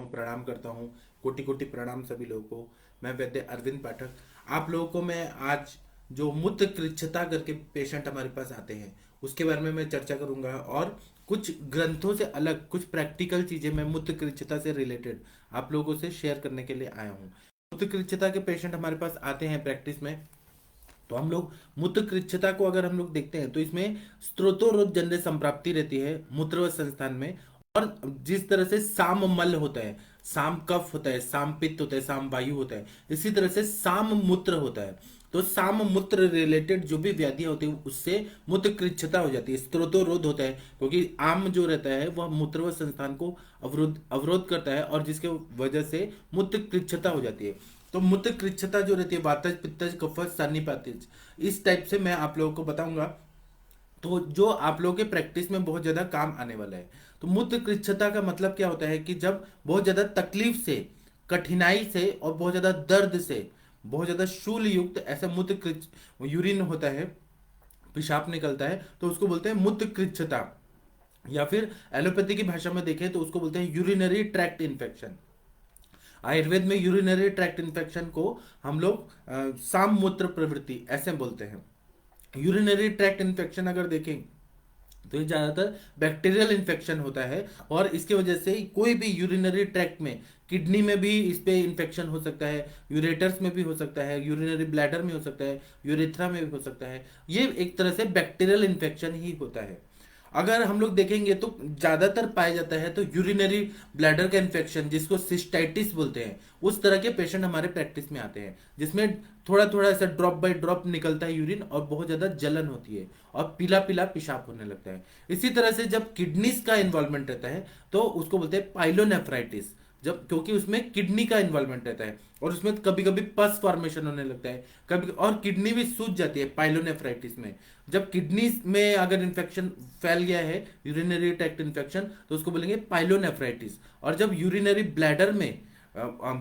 हूँ, प्रणाम करता हूँ। कोटि कोटि प्रणाम सभी लोगों को। मैं वैद्य अरविंद पाठक। आप लोगों को मैं आज जो मूत्र कृच्छता करके पेशेंट हमारे पास आते हैं उसके बारे में मैं चर्चा करूंगा, और कुछ ग्रंथों से अलग कुछ प्रैक्टिकल चीजें मैं मूत्र कृच्छता से रिलेटेड आप लोगों से शेयर करने के लिए आया हूँ। मूत्र कृच्छता के पेशेंट हमारे पास आते हैं प्रैक्टिस में, तो हम लोग मूत्र कृच्छता को अगर हम लोग देखते हैं तो इसमें स्त्रोतोरोध जन्य संप्राप्ति रहती है मूत्र संस्थान में। और जिस तरह से साम मल होता है, साम कफ होता है, साम पित्त होता है, साम वायु होता है, इसी तरह से साम मूत्र होता है। तो साम मूत्र रिलेटेड जो भी व्याधियां होती है उससे मूत्र कृच्छता हो जाती है, स्त्रोतोरोध होता है, क्योंकि आम जो रहता है वह मूत्र संस्थान को अवरोध अवरोध करता है और जिसके वजह से मूत्र कृच्छता हो जाती है। तो मूत्र कृच्छता जो रहती है वातज पित्तज कफज सान्निपातिज, इस टाइप से मैं आप लोगों को बताऊंगा, तो जो आप लोगों के प्रैक्टिस में बहुत ज्यादा काम आने वाला है। तो मूत्र कृच्छता का मतलब क्या होता है कि जब बहुत ज्यादा तकलीफ से, कठिनाई से और बहुत ज्यादा दर्द से, बहुत ज्यादा शूल युक्त ऐसा यूरिन होता है, पेशाब निकलता है, तो उसको बोलते हैं मूत्र कृच्छता। या फिर एलोपैथी की भाषा में देखें तो उसको बोलते हैं यूरिनरी ट्रैक्ट इन्फेक्शन। आयुर्वेद में यूरिनरी ट्रैक्ट इन्फेक्शन को हम लोग साममूत्र प्रवृत्ति ऐसे बोलते हैं। यूरिनरी ट्रैक्ट इन्फेक्शन अगर देखें तो ये ज्यादातर बैक्टीरियल इन्फेक्शन होता है, और इसके वजह से कोई भी यूरिनरी ट्रैक्ट में, किडनी में भी इस पे इन्फेक्शन हो सकता है, यूरेटर्स में भी हो सकता है, यूरिनरी ब्लैडर में हो सकता है, यूरेथ्रा में भी हो सकता है। ये एक तरह से बैक्टीरियल इन्फेक्शन ही होता है। अगर हम लोग देखेंगे तो ज्यादातर पाया जाता है तो यूरिनरी ब्लैडर का इन्फेक्शन, जिसको सिस्टाइटिस बोलते हैं, उस तरह के पेशेंट हमारे प्रैक्टिस में आते हैं, जिसमें थोड़ा थोड़ा ऐसा ड्रॉप बाय ड्रॉप निकलता है यूरिन और बहुत ज्यादा जलन होती है और पीला पीला पेशाब होने लगता है। इसी तरह से जब किडनीज का इन्वॉल्वमेंट रहता है तो उसको बोलते हैं पाइलोनेफ्राइटिस, जब क्योंकि उसमें किडनी का इन्वॉल्वमेंट रहता है और उसमें कभी कभी पस फॉर्मेशन होने लगता है, कभी और किडनी भी सूज जाती है पाइलोनेफ्राइटिस में। जब किडनी में अगर इन्फेक्शन फैल गया है, यूरिनरी ट्रैक्ट इन्फेक्शन, तो उसको बोलेंगे पाइलोनेफ्राइटिस। और जब यूरिनरी ब्लैडर में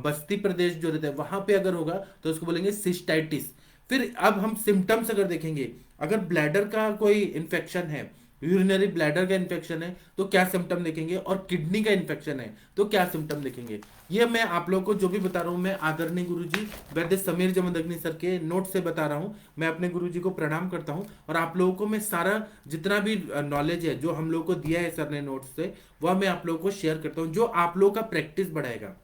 बस्ती प्रदेश जो रहता है वहां पे अगर होगा तो उसको बोलेंगे सिस्टाइटिस। फिर अब हम सिम्टम्स अगर देखेंगे, अगर ब्लैडर का कोई इन्फेक्शन है, यूरिनरी ब्लैडर का इन्फेक्शन है तो क्या सिम्टम देखेंगे, और किडनी का इन्फेक्शन है तो क्या सिम्टम देखेंगे। ये मैं आप लोगों को जो भी बता रहा हूँ मैं आदरणीय गुरुजी वैद्य समीर जमदग्नि सर के नोट से बता रहा हूँ। मैं अपने गुरुजी को प्रणाम करता हूँ, और आप लोगों को मैं सारा जितना भी नॉलेज है जो हम लोगों को दिया है सर ने नोट्स से, वह मैं आप लोगों को शेयर करता हूँ, जो आप लोगों का प्रैक्टिस बढ़ाएगा।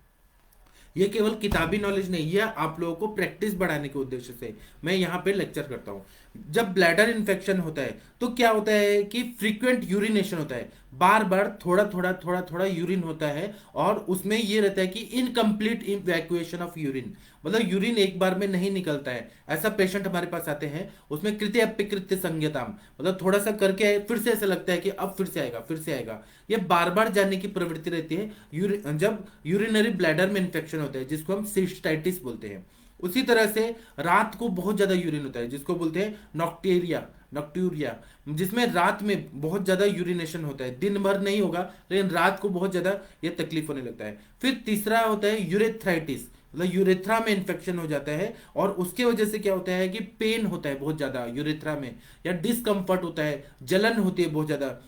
ये केवल किताबी नॉलेज नहीं, ये आप लोगों को प्रैक्टिस बढ़ाने के उद्देश्य से मैं यहाँ पे लेक्चर करता हूँ। जब ब्लैडर इन्फेक्शन होता है तो क्या होता है कि फ्रीक्वेंट यूरिनेशन होता है, बार बार थोड़ा थोड़ा थोड़ा थोड़ा यूरिन होता है, और उसमें ये रहता है कि इनकम्प्लीट इवैक्यूएशन ऑफ यूरिन, मतलब यूरिन एक बार में नहीं निकलता है। ऐसा पेशेंट हमारे पास आते हैं, उसमें कृत्य अपिकृत्य संज्ञताम, मतलब थोड़ा सा करके फिर से ऐसा लगता है कि अब फिर से आएगा फिर से आएगा, ये बार बार जाने की प्रवृत्ति रहती है जब यूरिनरी ब्लैडर में इन्फेक्शन होता है, जिसको हम सिस्टाइटिस बोलते हैं। उसी तरह से रात को बहुत ज्यादा यूरिन होता है, जिसको बोलते हैं नॉक्टेरिया नॉक्ट्यूरिया, जिसमें रात में बहुत ज्यादा यूरिनेशन होता है, दिन भर नहीं होगा लेकिन रात को बहुत ज्यादा ये तकलीफ होने लगता है। फिर तीसरा होता है यूरेथ्राइटिस, मतलब यूरेथ्रा में इन्फेक्शन हो जाता है, और उसके वजह से क्या होता है कि पेन होता है बहुत ज्यादा यूरेथ्रा में, या डिस्कम्फर्ट होता है, जलन होती है बहुत ज्यादा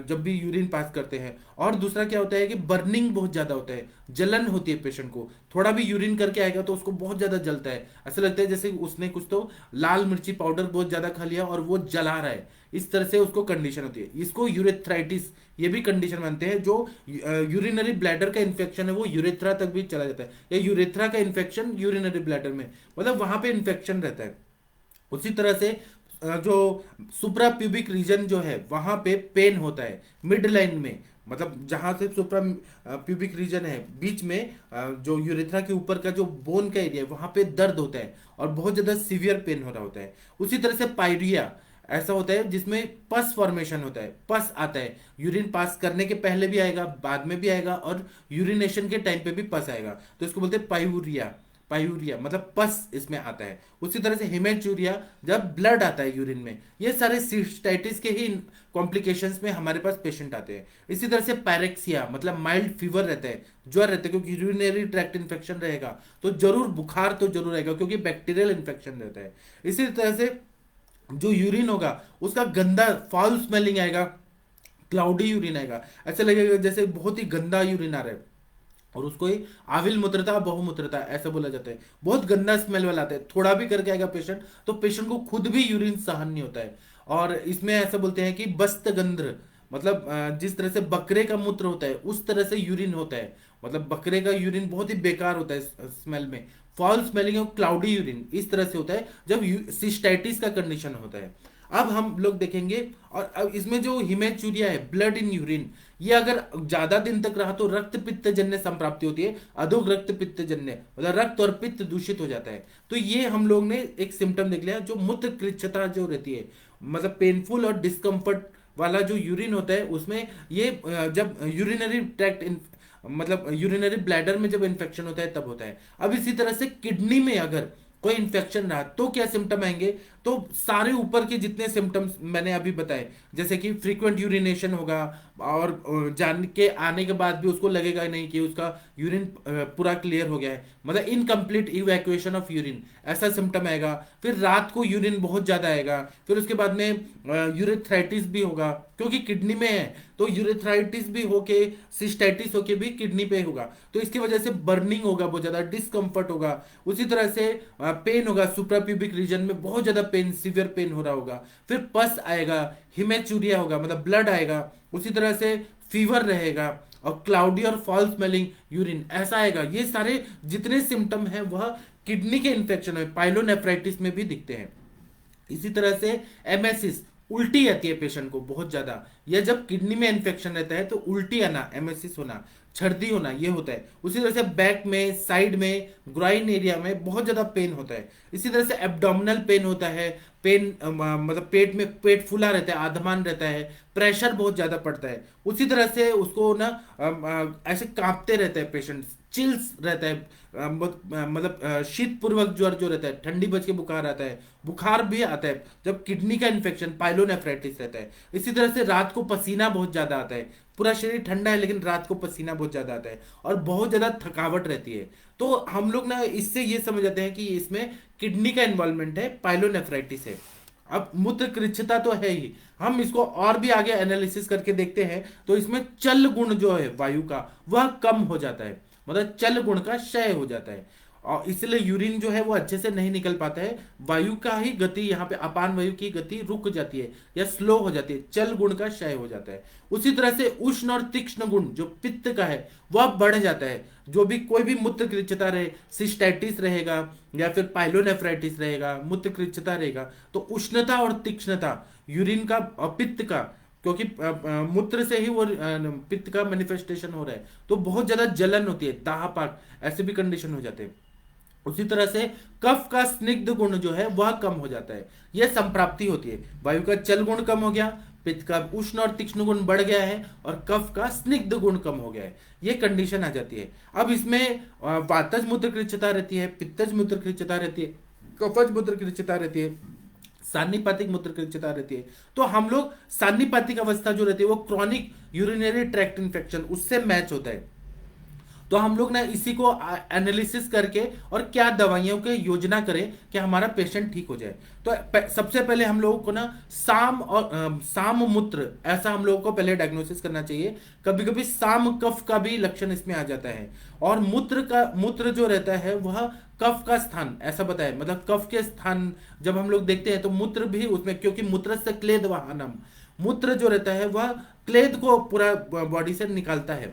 जब भी यूरिन पास करते हैं। और दूसरा क्या होता है कि बर्निंग बहुत ज्यादा होता है, जलन होती है पेशेंट को, थोड़ा भी यूरिन करके आएगा तो उसको बहुत ज्यादा जलता है, ऐसा लगता है जैसे उसने कुछ तो लाल मिर्ची पाउडर बहुत ज्यादा खा लिया और वो जला रहा है, इस तरह से उसको कंडीशन होती है। इसको यूरेथ्राइटिस ये भी कंडीशन मानते हैं। जो यूरिनरी ब्लैडर का इन्फेक्शन है वो यूरेथ्रा तक भी चला जाता है, या यूरेथ्रा का इन्फेक्शन यूरिनरी ब्लैडर में, मतलब वहां पे इन्फेक्शन रहता है। उसी तरह से जो सुप्रा प्यूबिक रीजन जो है वहां पे पेन होता है मिड लाइन में, मतलब जहां से सुप्रा प्यूबिक रीजन है बीच में, जो यूरेथ्रा के ऊपर का जो बोन का एरिया है वहां पे दर्द होता है और बहुत ज्यादा सीवियर पेन हो रहा होता है। उसी तरह से पायरिया ऐसा होता है जिसमें पस फॉर्मेशन होता है, पस आता है, यूरिन पास करने के पहले भी आएगा, बाद में भी आएगा, और यूरिनेशन के टाइम पे भी पस आएगा, तो इसको बोलते हैं पायूरिया। पायूरिया मतलब पस इसमें आता है। उसी तरह से हेमेचूरिया जब ब्लड आता है यूरिन में। ये सारे सिस्टाइटिस के ही कॉम्प्लिकेशंस में हमारे पास पेशेंट आते हैं। इसी तरह से पायरेक्सिया मतलब माइल्ड फीवर रहता है, ज्वर रहता है, क्योंकि यूरिनरी ट्रैक्ट इन्फेक्शन रहेगा तो जरूर बुखार तो जरूर आएगा, क्योंकि बैक्टीरियल इन्फेक्शन रहता है। इसी तरह से जो यूरिन होगा उसका गंदा फाउल स्मेलिंग आएगा, क्लाउडी यूरिन आएगा, ऐसा लगेगा जैसे बहुत ही गंदा यूरिन आ रहा है। और उसको ही आविल मूत्रता बहुमूत्रता ऐसा बोला जाता है। बहुत गंदा स्मेल वाला आता है, थोड़ा भी करके आएगा पेशेंट तो पेशेंट को खुद भी यूरिन सहन नहीं होता है। और इसमें ऐसा बोलते हैं कि बस्त गंध, मतलब जिस तरह से बकरे का मूत्र होता है उस तरह से यूरिन होता है। मतलब बकरे का यूरिन बहुत ही बेकार होता है स्मेल में, फॉल स्मेलिंग और क्लाउडी यूरिन इस तरह से होता है जब सिस्टाइटिस का कंडीशन होता है। अब हम लोग देखेंगे, और अब इसमें जो हिमेचूरिया है, ब्लड इन यूरिन, ये अगर ज्यादा दिन तक रहा तो रक्त पित्त जन्य संप्राप्ति होती है, अधोग रक्त पित्त जन्य, मतलब रक्त और पित्त दूषित हो जाता है। तो ये हम लोग ने एक सिम्टम देख लिया। जो मूत्र कृच्छता जो रहती है, मतलब पेनफुल और डिस्कम्फर्ट वाला जो यूरिन होता है उसमें ये जब यूरिनरी ट्रैक्ट मतलब यूरिनरी ब्लैडर में जब इन्फेक्शन होता है तब होता है। अब इसी तरह से किडनी में अगर कोई इन्फेक्शन रहा तो क्या सिम्टम आएंगे, तो सारे ऊपर के जितने सिम्टम्स मैंने अभी बताए, जैसे कि फ्रीक्वेंट यूरिनेशन होगा, और जान के आने के बाद भी उसको लगेगा नहीं कि उसका यूरिन पूरा क्लियर हो गया है, मतलब इनकम्प्लीट इवैक्यूएशन ऑफ यूरिन, ऐसा सिम्टम आएगा। फिर रात को यूरिन बहुत ज्यादा आएगा। फिर उसके बाद में यूरेथ्राइटिस भी होगा, क्योंकि किडनी में है तो यूरेथ्राइटिस भी होके, सिस्टाइटिस होके भी किडनी पे होगा, तो इसकी वजह से बर्निंग होगा, बहुत ज्यादा डिस्कम्फर्ट होगा। उसी तरह से पेन होगा, सुप्राप्यूबिक रीजन में बहुत ज्यादा पेन, सीवियर पेन हो रहा होगा। फिर पस आएगा, हिमेचूरिया होगा, मतलब ब्लड आएगा। उसी तरह से फीवर रहेगा, और क्लाउडी और फॉल स्मेलिंग यूरिन ऐसा आएगा। ये सारे जितने सिम्टम हैं वह किडनी के इन्फेक्शन में, पाइलोनेफ्राइटिस में भी दिखते हैं। इसी तरह से एमएसिस, उल्टी आती है पेशेंट को बहुत ज्यादा, या जब किडनी में इन्फेक्शन रहता है तो उल्टी आना, एमएसिस होना, छर्दी होना, ये होता है। उसी तरह से बैक में, साइड में, ग्राइन एरिया में बहुत ज्यादा पेन होता है। इसी तरह से एब्डोमिनल पेन होता है, पेन मतलब पेट में, पेट फूला रहता है, आधमान रहता है, प्रेशर बहुत ज्यादा पड़ता है। उसी तरह से उसको ना ऐसे कांपते रहते हैं पेशेंट, चिल्स रहता है, मतलब शीत पूर्वक ज्वर जो रहता है, ठंडी बज के बुखार आता है, बुखार भी आता है जब किडनी का इन्फेक्शन, पाइलोनेफ्राइटिस रहता है। इसी तरह से रात को पसीना बहुत ज्यादा आता है, पूरा शरीर ठंडा है लेकिन रात को पसीना बहुत ज्यादा आता है, और बहुत ज्यादा थकावट रहती है। तो हम लोग ना इससे ये समझ जाते हैं कि इसमें किडनी का इन्वॉल्वमेंट है, पाइलोनेफ्राइटिस है। अब मूत्र कृच्छता तो है ही, हम इसको और भी आगे एनालिसिस करके देखते हैं तो इसमें चल गुण जो है वायु का वह कम हो जाता है, मतलब चल गुण का क्षय हो जाता है, और इसलिए यूरिन जो है वो अच्छे से नहीं निकल पाता है। वायु का ही गति, यहाँ पे अपान वायु की गति रुक जाती है या स्लो हो जाती है, चल गुण का क्षय हो जाता है। उसी तरह से उष्ण और तीक्ष्ण गुण जो पित्त का है वह बढ़ जाता है। जो भी कोई भी मूत्र कृच्छता रहे, सिस्टाइटिस रहेगा या फिर पाइलोनेफ्राइटिस रहेगा, मूत्र कृच्छता रहेगा, तो उष्णता और तीक्ष्णता यूरिन का और पित्त का, क्योंकि मूत्र से ही वो पित्त का मैनिफेस्टेशन हो रहा है, तो बहुत ज्यादा जलन होती है, दाहपाक ऐसे भी कंडीशन हो जाते हैं। उसी तरह से कफ का स्निग्ध गुण जो है वह कम हो जाता है, यह संप्राप्ति होती है। वायु का चल गुण कम हो गया, पित्त का उष्ण और तीक्ष्ण गुण बढ़ गया है, और कफ का स्निग्ध गुण कम हो गया है, ये कंडीशन आ जाती है। अब इसमें वातज मूत्र कृच्छता रहती है, पित्तज मूत्र कृच्छता रहती है, कफज मूत्र कृच्छता रहती है, सान्निपातिक मूत्र कृच्छता रहती है। तो हम लोग सान्निपातिक अवस्था जो रहती है वो क्रॉनिक यूरिनरी ट्रैक्ट इन्फेक्शन उससे मैच होता है। तो हम लोग ना इसी को एनालिसिस करके और क्या दवाइयों की योजना करें कि हमारा पेशेंट ठीक हो जाए। तो सबसे पहले हम लोगों को ना साम और साम मूत्र, ऐसा हम लोगों को पहले डायग्नोसिस करना चाहिए। कभी कभी साम कफ का भी लक्षण इसमें आ जाता है, और मूत्र जो रहता है वह कफ का स्थान ऐसा बताया, मतलब कफ के स्थान जब हम लोग देखते हैं तो मूत्र भी उसमें, क्योंकि मूत्र से क्लेद वाहनम, मूत्र जो रहता है वह क्लेद को पूरा बॉडी से निकालता है,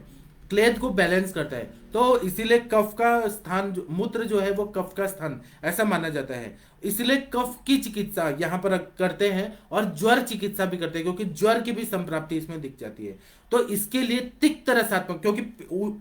क्लेद को बैलेंस करता है। तो इसीलिए कफ का स्थान मूत्र जो है वो कफ का स्थान ऐसा माना जाता है। इसलिए कफ की चिकित्सा यहाँ पर करते हैं और ज्वर चिकित्सा भी करते हैं, क्योंकि ज्वर की भी संप्राप्ति इसमें दिख जाती है। तो इसके लिए तिक्त रसात्मक, क्योंकि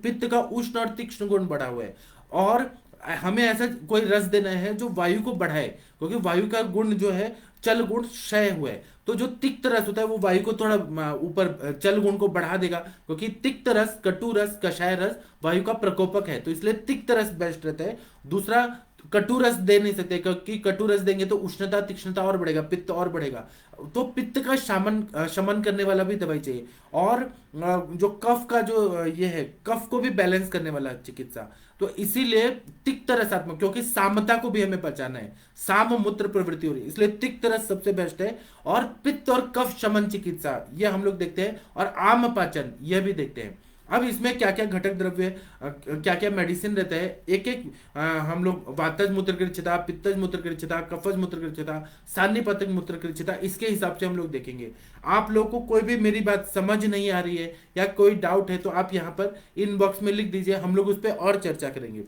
पित्त का उष्ण और तीक्ष्ण गुण बढ़ा हुआ है, और हमें ऐसा कोई रस देना है जो वायु को बढ़ाए, क्योंकि वायु का गुण जो है चल गुण क्षय हुआ है। तो जो तिक्त रस होता है वो वायु को थोड़ा ऊपर चल गुण को बढ़ा देगा, क्योंकि तिक्त रस, कटु रस, कषाय रस वायु का प्रकोपक है, तो इसलिए तिक्त रस बेस्ट रहता है। दूसरा, कटु रस दे नहीं सकते, क्योंकि कटु रस देंगे तो उष्णता तीक्ष्णता और बढ़ेगा, पित्त और बढ़ेगा। तो पित्त का शमन करने वाला भी दवाई चाहिए। और जो कफ का जो ये है, कफ को भी बैलेंस करने वाला चिकित्सा। तो इसीलिए तिक्त रसात्मक, क्योंकि सामता को भी हमें पहचाना है, साम मूत्र प्रवृत्ति हो रही है, इसलिए तिक्त रस सबसे बेस्ट है। और पित्त और कफ शमन चिकित्सा ये हम लोग देखते हैं, और आम पाचन यह भी देखते हैं। अब इसमें क्या क्या घटक द्रव्य, क्या क्या मेडिसिन रहता है, एक एक हम लोग वातज मूत्र कृच्छता, पित्तज मूत्र कृच्छता, कफज मूत्र कृच्छता, सान्निपातक मूत्र कृच्छता, इसके हिसाब से हम लोग देखेंगे। आप लोग को कोई भी मेरी बात समझ नहीं आ रही है या कोई डाउट है तो आप यहाँ पर इनबॉक्स में लिख दीजिए, हम लोग उस पर और चर्चा करेंगे।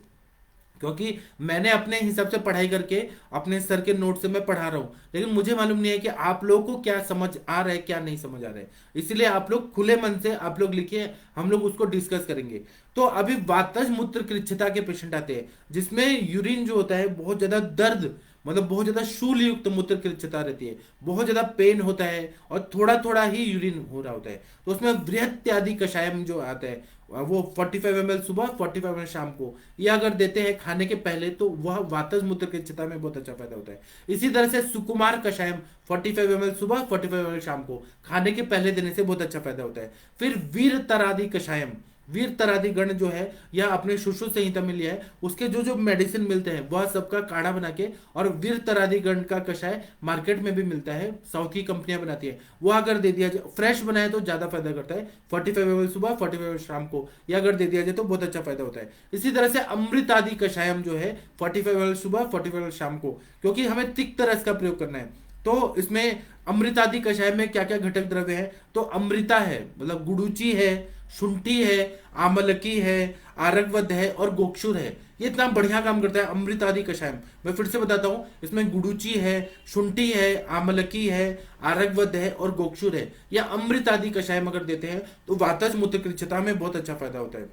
क्योंकि मैंने अपने हिसाब से पढ़ाई करके अपने सर के नोट से मैं पढ़ा रहा हूं, लेकिन मुझे मालूम नहीं है कि आप लोगों को क्या समझ आ रहा है क्या नहीं समझ आ रहा है। इसलिए आप लोग खुले मन से आप लोग लिखिए, हम लोग उसको डिस्कस करेंगे। तो अभी वातज मूत्र कृच्छता के पेशेंट आते हैं जिसमें यूरिन जो होता है बहुत ज्यादा दर्द, मतलब बहुत ज्यादा शूल युक्त मूत्र कृच्छता रहती है, बहुत ज्यादा पेन होता है और थोड़ा थोड़ा ही यूरिन हो रहा होता है। तो उसमें वृहत्यादि कषायम जो आता है वो 45 ml सुबह 45 ml शाम को, ये अगर देते हैं खाने के पहले तो वह वातज मूत्र कृच्छता में बहुत अच्छा फायदा होता है। इसी तरह से सुकुमार कषायम 45 ml सुबह 45 ml शाम को खाने के पहले देने से बहुत अच्छा फायदा होता है। फिर वीर तरादि कषायम, वीर तरादि गण जो है यह अपने सुश्रुत संहिता में लिया है, उसके जो जो मेडिसिन मिलते हैं वह सबका काढ़ा बना के, और वीर तरादि गण का कषाय मार्केट में भी मिलता है, साउथ की कंपनियां बनाती है, वो अगर दे दिया जाए फ्रेश बनाए तो ज्यादा फायदा करता है। 45 ml सुबह 45 ml शाम को यह अगर दे दिया जाए तो बहुत अच्छा फायदा होता है। इसी तरह से अमृत आदि कषायम जो है 45 ml सुबह 45 ml शाम को, क्योंकि हमें तिक्त रस का प्रयोग करना है। तो इसमें अमृतादि कषाय में क्या क्या घटक द्रव्य है, तो अमृता है मतलब गुडुचि है, शुंठी है, आमलकी है, आरगवद है और गोक्षुर है। ये इतना बढ़िया काम करता है अमृत आदि कषायम। मैं फिर से बताता हूं, इसमें गुडुचि है, शुंठी है, आमलकी है, आरगवद है और गोक्षुर है। या अमृत आदि कषायम अगर देते हैं तो वातज मूत्र कृच्छता में बहुत अच्छा फायदा होता है।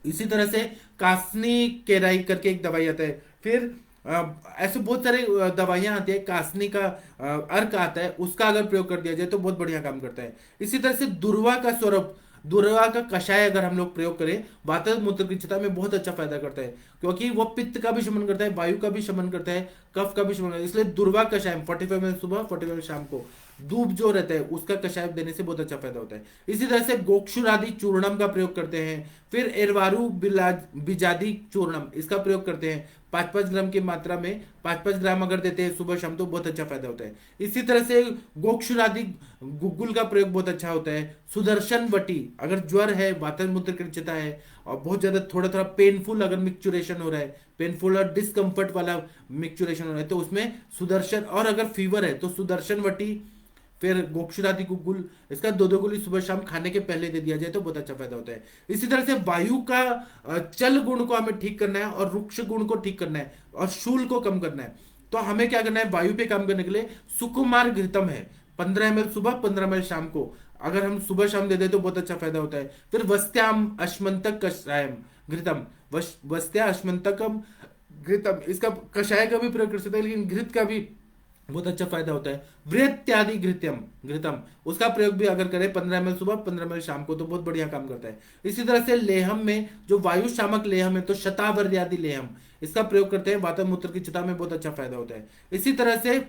इसी तरह से कासनी केराई करके एक दवाई आता है। फिर ऐसे बहुत सारे दवाइयां आती है, कासनी का अर्क आता है, उसका अगर प्रयोग कर दिया जाए तो बहुत बढ़िया काम करता है। इसी तरह से दुर्वा का स्वरूप, दुर्वा का कषाय अगर हम लोग प्रयोग करें वातज मूत्र कृच्छता में बहुत अच्छा फायदा करता है, क्योंकि वो पित्त का भी शमन करता है, वायु का भी शमन करता है, कफ का भी शमन करता है। इसलिए दुर्वा कषाय 45 ml सुबह 45 ml शाम को, दूब जो रहता है उसका कषाय देने से बहुत अच्छा फायदा होता है। इसी तरह से गोक्षुर आदि चूर्णम का प्रयोग करते हैं। फिर एरवारू बिजादी चूर्णम, इसका प्रयोग करते हैं 5-5 ग्राम की मात्रा में, 5-5 ग्राम अगर देते हैं सुबह शाम तो बहुत अच्छा फायदा होता है। इसी तरह से गोक्षुर आदि गुग्गुल का प्रयोग बहुत अच्छा होता है। सुदर्शन वटी, अगर ज्वर है, वातज मूत्र कृच्छता है और बहुत ज्यादा थोड़ा थोड़ा पेनफुल अगर मिक्चुरेशन हो रहा है, पेनफुल और डिस्कम्फर्ट वाला मिक्चुरेशन हो रहा है तो उसमें सुदर्शन, और अगर फीवर है तो सुदर्शन वटी, फिर गोक्षुरादि गुग्गुल, इसका 2-2 गोली सुबह शाम खाने के पहले दे दिया जाए तो बहुत अच्छा फायदा होता है। इसी तरह से वायु का चल गुण को हमें ठीक करना है और रुक्ष गुण को ठीक करना है और शूल को कम करना है। तो हमें क्या करना है, वायु पे काम करने के लिए सुकुमार घृतम है 15 ml सुबह 15 ml शाम को, अगर हम सुबह शाम दे दे तो बहुत अच्छा फायदा होता है। फिर वस्त्याम अश्मंतक कषायम घृतम, वस्त्या अश्मंतकम घृतम, इसका कषाय का भी प्रयोग कर सकते हैं लेकिन घृत का भी बहुत अच्छा फायदा होता है। वृत्यादि घृतम घृतम, उसका प्रयोग भी अगर करें 15 ml सुबह 15 ml शाम को तो बहुत बढ़िया काम करता है। इसी तरह से लेहम में जो वायु शामक लेहम है तो शतावर्यादि लेहम, इसका प्रयोग करते हैं, वातज मूत्र कृच्छता में बहुत अच्छा फायदा होता है। इसी तरह से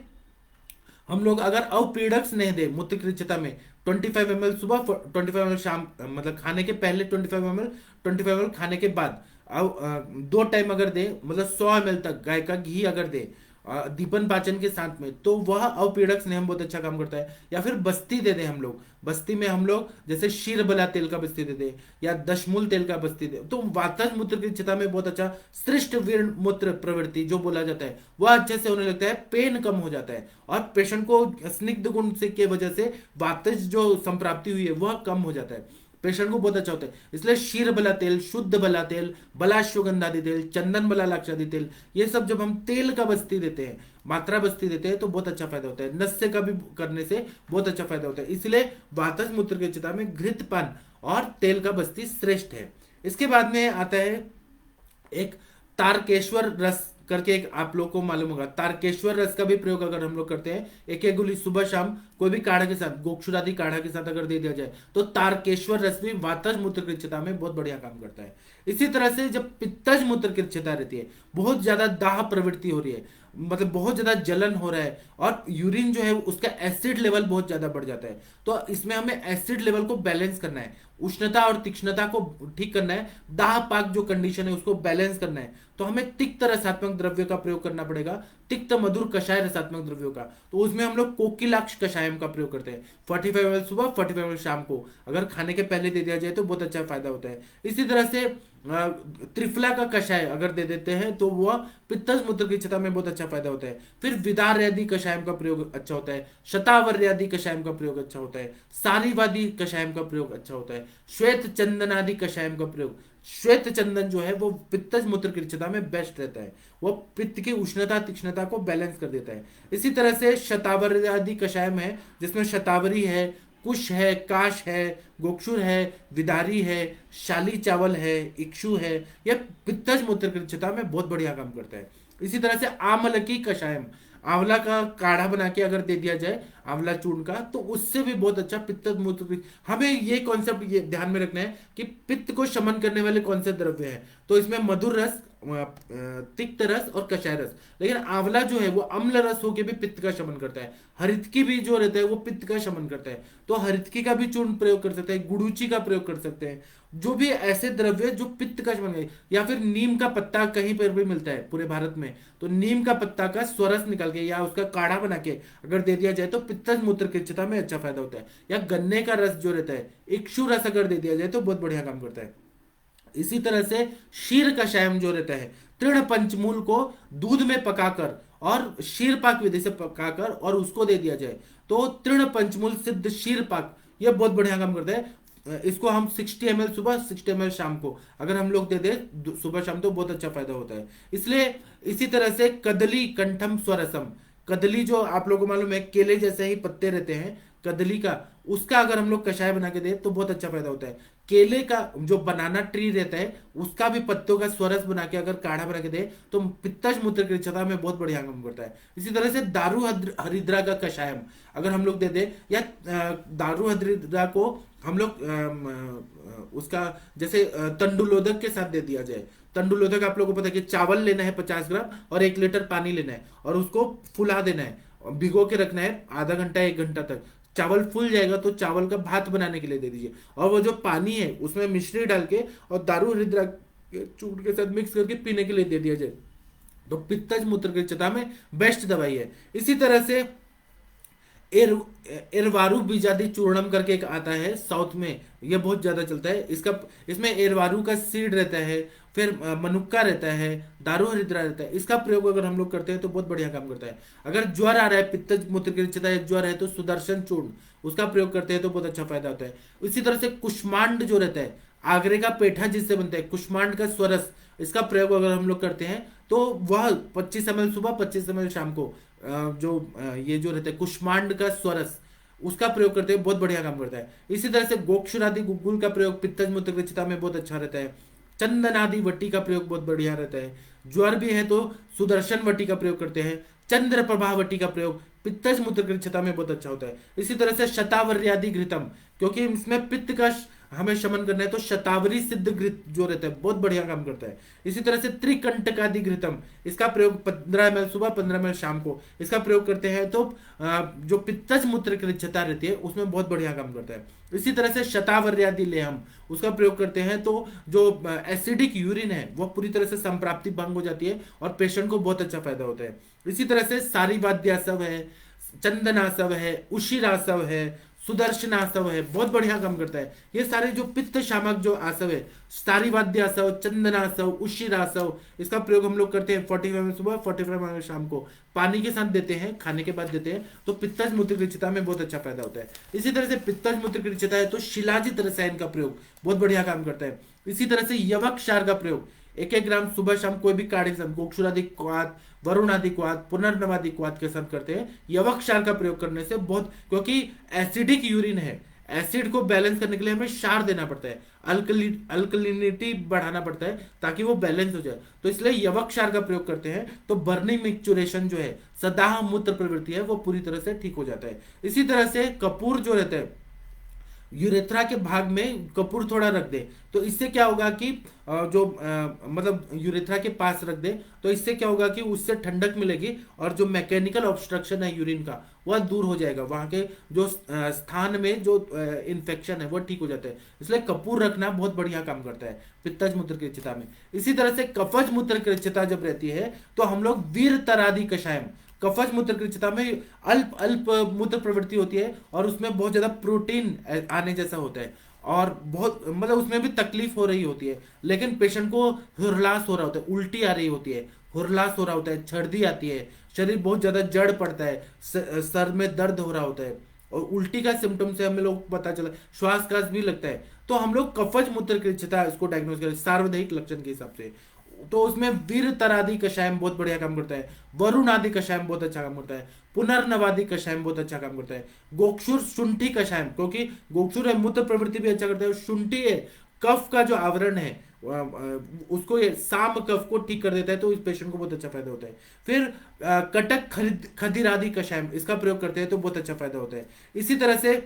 हम लोग अगर अवपीड़क स्नेह दे मूत्र कृच्छता में 25 ml सुबह 25 ml शाम, मतलब खाने के पहले 25 ml 25 ml खाने के बाद, अब 2 टाइम अगर दे, मतलब 100 ml तक गाय का घी अगर दे दीपन पाचन के साथ में, तो वह अवपीड़क स्नेह बहुत अच्छा काम करता है। या फिर बस्ती दे दे हम लोग, बस्ती में हम लोग जैसे क्षीरबला तेल का बस्ती दे दे या दशमूल तेल का बस्ती दे, तो वातज मूत्र कृच्छता में बहुत अच्छा श्रेष्ठ वीर मूत्र प्रवृत्ति जो बोला जाता है वह अच्छे से होने लगता है, पेन कम हो जाता है और पेशेंट को स्निग्ध गुण से के वजह से वातज जो संप्राप्ति हुई है वह कम हो जाता है, पेशेंट को बहुत अच्छा होता है। इसलिए क्षीर बला तेल, शुद्ध बला तेल, बलाश्वगंधादि तेल, चंदन बला लाक्षादि तेल, ये सब जब हम तेल का बस्ती देते हैं, मात्रा बस्ती देते हैं तो बहुत अच्छा फायदा होता है। नस्य का भी करने से बहुत अच्छा फायदा होता है। इसलिए वातज मूत्र कृच्छता में घृतपान और तेल का बस्ती श्रेष्ठ है। इसके बाद में आता है एक तारकेश्वर रस करके, एक आप लोग को मालूम होगा, तारकेश्वर रस का भी प्रयोग अगर हम लोग करते हैं, एक एक गोली सुबह शाम कोई भी काढ़ा के साथ, गोक्षुरादि काढ़ा के साथ अगर दे दिया जाए तो तारकेश्वर रस भी वातज मूत्र कृच्छता में बहुत बढ़िया काम करता है। इसी तरह से जब पित्तज मूत्र कृच्छता रहती है, बहुत ज्यादा दाह प्रवृत्ति हो रही है, मतलब बहुत ज्यादा जलन हो रहा है और यूरिन जो है उसका एसिड लेवल बहुत ज्यादा बढ़ जाता है, तो इसमें हमें एसिड लेवल को बैलेंस करना है, उष्णता और तीक्ष्णता को ठीक करना है, दाह पाक जो कंडीशन है उसको बैलेंस करना है, तो हमें तिक्त रसात्मक द्रव्य का प्रयोग करना पड़ेगा, तिक्त मधुर कषाय रसात्मक द्रव्यों का। तो उसमें हम लोग कोकिलाक्ष कषाय कषायम का प्रयोग करते हैं। 45 ml सुबह, 45 ml शाम को अगर खाने के पहले दे दिया जाए तो बहुत अच्छा फायदा होता है। इसी तरह से त्रिफला का कषाय अगर दे देते हैं तो वह पित्तज मूत्र की क्षता में बहुत अच्छा फायदा होता है। फिर विदार्यादि कषायम का प्रयोग अच्छा होता है, शतावर्यादि कषायम का प्रयोग अच्छा होता है, सारीवादी कषायम का प्रयोग अच्छा होता है, श्वेत चंदनादि कषायम का प्रयोग। श्वेत चंदन जो है वो पित्तज मूत्र की क्षता में बेस्ट रहता है, वो पित्त की उष्णता तीक्ष्णता को बैलेंस कर देता है। इसी तरह से शतावर्यादि कषायम है जिसमें शतावरी है, कुश है, काश है, गोक्षुर है, विदारी है, शाली चावल है, इक्षु है, यह पित्तज मूत्र की क्षता में बहुत बढ़िया काम करता है। इसी तरह से आमलकी कषायम, आंवला का काढ़ा बना के अगर दे दिया जाए आंवला चूर्ण का तो उससे भी बहुत अच्छा पित्त मूत्र। हमें ये कॉन्सेप्ट ये ध्यान में रखना है कि पित्त को शमन करने वाले कौन से द्रव्य हैं, तो इसमें मधुर रस, तिक्त रस और कषाय रस। लेकिन आंवला जो है वो अम्ल रस होकर भी पित्त का शमन करता है। हरितकी भी जो रहता है वो पित्त का शमन करता है, तो हरितकी का भी चूर्ण प्रयोग कर सकते हैं, गुड़ूची का प्रयोग कर सकते हैं। जो भी ऐसे द्रव्य जो पित्त का शमन करे, या फिर नीम का पत्ता कहीं पर भी मिलता है पूरे भारत में, तो नीम का पत्ता का स्वरस निकाल के या उसका काढ़ा बना के अगर दे दिया जाए तो पित्तज मूत्र की क्षता में अच्छा फायदा होता है। या गन्ने का रस जो रहता है, इक्षु रस अगर दे दिया जाए तो बहुत बढ़िया काम करता है। इसी तरह से क्षीर कषायम जो रहता है, तृण पंचमूल को दूध में पकाकर और क्षीर पाक विधि से पकाकर और उसको दे दिया जाए तो तृण पंचमूल सिद्ध क्षीर पाक यह बहुत बढ़िया काम करता है। इसको हम 60 ml सुबह, 60 ml शाम को अगर हम लोग दे दे सुबह शाम तो बहुत अच्छा फायदा होता है। इसलिए इसी तरह से कदली कंठम स्वरसम, कदली जो आप लोगों को मालूम है केले जैसे ही पत्ते रहते हैं कदली का, उसका अगर हम लोग कषाय बना के दे तो बहुत अच्छा फायदा होता है। केले का जो बनाना ट्री रहता है उसका भी पत्तों का स्वरस बना के अगर काढ़ा बना के दे तो पित्तज मूत्र की क्षता में बहुत बढ़िया काम करता है। इसी तरह से दारू हरिद्रा का कषायम अगर हम लोग दे दे, या दारू हरिद्रा को हम लोग उसका जैसे तंडुलोदक के साथ दे दिया जाए। तंडुलोदक आप लोगों को पता है कि चावल लेना है 50 ग्राम और 1 लीटर पानी लेना है और उसको फुला देना है, भिगो के रखना है आधा घंटा 1 घंटा तक। चावल फूल जाएगा तो चावल का भात बनाने के लिए दे दीजिए, और वो जो पानी है उसमें मिश्री डाल के और दारू हरिद्रा के चूर्ण के साथ मिक्स करके पीने के लिए दे दिया जाए तो पित्तज मूत्र की क्षता में बेस्ट दवाई है। इसी तरह से एरवारू बीजादि चूर्णम करके एक आता है साउथ में, यह बहुत ज्यादा चलता है। इसमें एरवारू का सीड रहता है, फिर मनुक्का रहता है, दारू हरिद्रा रहता है। इसका प्रयोग अगर हम लोग करते हैं तो बहुत बढ़िया काम करता है। अगर ज्वर आ रहा है, पित्त मूत्र की क्षता है, ज्वर है तो सुदर्शन चूर्ण उसका प्रयोग करते हैं तो बहुत अच्छा फायदा होता है। इसी तरह से कुष्मांड जो रहता है, आगरे का पेठा जिससे बनता है, कुष्मांड का स्वरस, इसका प्रयोग अगर हम लोग करते हैं तो वह 25 ml सुबह, 25 ml शाम को ये जो रहता है कुष्मांड का स्वरस उसका प्रयोग करते हैं बहुत बढ़िया काम करता है। इसी तरह से गोक्षुरादि गुग्गुल का प्रयोग पित्तज मूत्र की क्षता में बहुत अच्छा रहता है। चंदनादि वटी का प्रयोग बहुत बढ़िया रहता है। ज्वर भी है तो सुदर्शन वटी का प्रयोग करते हैं। चंद्र प्रभा वटी का प्रयोग पित्तज मूत्र की क्षता में बहुत अच्छा होता है। इसी तरह से शतावर्यादि घृतम, क्योंकि इसमें पित्त का हमें शमन करना है तो शतावरी सिद्ध घृत जो रहता है बहुत बढ़िया काम करता है। इसी तरह से त्रिकंटकादि घृतम, इसका प्रयोग 15 ml सुबह, 15 ml शाम को इसका प्रयोग करते हैं तो जो पित्तज मूत्र की क्षता रहती है उसमें बहुत बढ़िया काम करता है। इसी तरह से शतावर्यादि लेहम, उसका प्रयोग करते हैं तो जो एसिडिक यूरिन है वो पूरी तरह से संप्राप्ति भंग हो जाती है और पेशेंट को बहुत अच्छा फायदा होता है। इसी तरह से सारीवाद्यासव है, चंदनासव है, उशिरासव है, सुदर्शनासव है, बहुत बढ़िया काम करता है। ये सारे जो पित्त शामक जो आसव है, सारीवाद्यासव, चंदनासव, उशिरासव, इसका प्रयोग हम लोग करते हैं 45 ml सुबह, 45 ml शाम को पानी के साथ देते हैं, खाने के बाद देते हैं तो पित्तज मूत्र की क्षता में बहुत अच्छा फायदा होता है। इसी तरह से पित्तज मूत्र की क्षता है तो शिलाजित रसायन का प्रयोग बहुत बढ़िया काम करता है। इसी तरह से यवक क्षार का प्रयोग 1-1 ग्राम सुबह शाम कोई भी काढ़े के साथ, गोक्षुरादि क्वाथ, वरुणादि क्वाथ, पुनर्नवादि क्वाथ के साथ करते हैं। यवक क्षार का प्रयोग करने से बहुत, क्योंकि एसिडिक यूरिन है, एसिड को बैलेंस करने के लिए हमें क्षार देना पड़ता है, अल्कलिनिटी बढ़ाना पड़ता है ताकि वो बैलेंस हो जाए, तो इसलिए यवक क्षार का प्रयोग करते हैं तो बर्निंग मिक्सचुरेशन जो है, सदाह मूत्र प्रवृत्ति है, वो पूरी तरह से ठीक हो जाता है। इसी तरह से कपूर जो रहता है, यूरेथ्रा के भाग में कपूर थोड़ा रख दे तो इससे क्या होगा कि मतलब यूरेथ्रा के पास रख दे तो इससे क्या होगा कि उससे ठंडक मिलेगी और जो मैकेनिकल ऑब्स्ट्रक्शन है यूरिन का वह दूर हो जाएगा, वहां के जो स्थान में जो इन्फेक्शन है वो ठीक हो जाता है। इसलिए कपूर रखना बहुत बढ़िया काम करता है पित्तज मूत्र की क्षता में। इसी तरह से कफज मूत्र की क्षता जब रहती है तो हम लोग वीर तरादि कषायम, कफज मूत्र कृच्छता में अल्प अल्प मूत्र प्रवृत्ति होती है और उसमें बहुत ज्यादा प्रोटीन आने जैसा होता है और बहुत मतलब उसमें भी तकलीफ हो रही होती है, लेकिन पेशेंट को हुरलास हो रहा होता है, उल्टी आ रही होती है, हुरलास हो रहा होता है, छर्दी आती है, शरीर बहुत ज्यादा जड़ पड़ता है, सर में दर्द हो रहा होता है और उल्टी का सिम्टम से हमें लोग पता चला, श्वास भी लगता है, तो हम लोग कफज मूत्र कृच्छता इसको डायग्नोज करें सार्वधायिक लक्षण के हिसाब से। तो उसमें वीर तरादि कषायम बहुत बढ़िया काम करता है, वरुण आदि कषायम बहुत अच्छा काम करता है, पुनर्नवादि कषायम बहुत अच्छा काम करता है, गोक्षुर शुंठी कषायम, क्योंकि गोक्षुर है मूत्र प्रवृत्ति भी अच्छा करता है, शुंठी है कफ का जो आवरण है उसको ये साम कफ को ठीक कर देता है, तो इस पेशेंट को बहुत अच्छा फायदा होता है। फिर कटक खदीर आदि कषायम इसका प्रयोग करते हैं तो बहुत अच्छा फायदा होता है। इसी तरह से